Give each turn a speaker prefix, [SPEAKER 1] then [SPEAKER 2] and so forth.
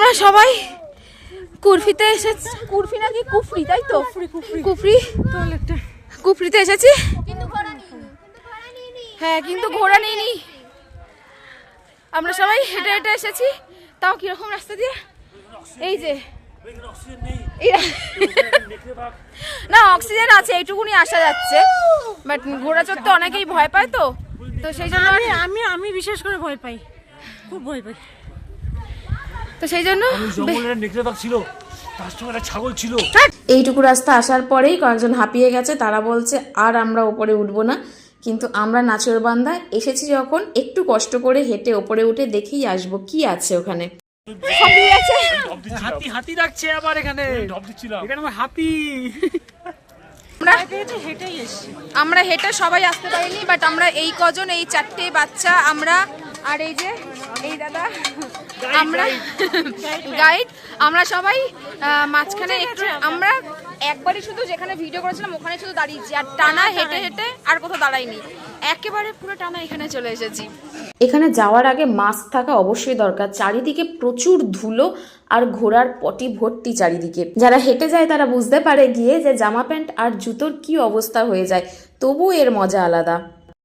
[SPEAKER 1] আমরা সবাই কুফরিতে এসেছি। কুফরি নাকি কুফরি, তাই তো? কুফরি, কুফরিতে এসেছি। হ্যাঁ, কিন্তু ঘোড়া নিইনি। আমরা সবাই হেঁটে হেঁটে এসেছি। তাও কিরকম রাস্তা দিয়ে, এই যে না অক্সিজেন আছে, এইটুকুনি আসা যাচ্ছে। বাট ঘোড়া চড়তে অনেকেই ভয় পায়, তো তো সেই জন্য
[SPEAKER 2] আমি বিশেষ করে ভয় পাই, খুব ভয় পাই।
[SPEAKER 1] তো সেই জন্য
[SPEAKER 3] ছাগল ছিল।
[SPEAKER 1] এইটুকু রাস্তা আসার পরেই কয়েকজন হাঁপিয়ে গেছে, তারা বলছে আর আমরা ওপরে উঠবো না। কিন্তু আমরা নাচরবান্দা এসেছি যখন, একটু কষ্ট করে হেঁটে ওপরে উঠে দেখেই আসবো কি আছে ওখানে।
[SPEAKER 3] হাতি ডাকছে আবার এখানে, এখানে হাতি।
[SPEAKER 1] আমরা হেঁটে সবাই আসতে পারিনি, বাট আমরা এই কজন, এই 4টে বাচ্চা আমরা, আর এই যে এই দাদা, আমরা গাইড, আমরা সবাই মাঝখানে একটু, আমরা একবারই শুধু যেখানে ভিডিও করেছিলাম ওখানে শুধু দাঁড়িয়েছি, আর টানা হেঁটে হেঁটে আর কোথাও দাঁড়াইনি, একেবারে পুরো টানা এখানে চলে এসেছি। এখানে যাওয়ার আগে মাস্ক থাকা অবশ্যই দরকার। চারিদিকে প্রচুর ধুলো আর ঘোড়ার পটি ভর্তি চারিদিকে। যারা হেঁটে যায় তারা বুঝতে পারে গিয়ে যে জামা প্যান্ট আর জুতোর কি অবস্থা হয়ে যায়, তবু এর মজা আলাদা।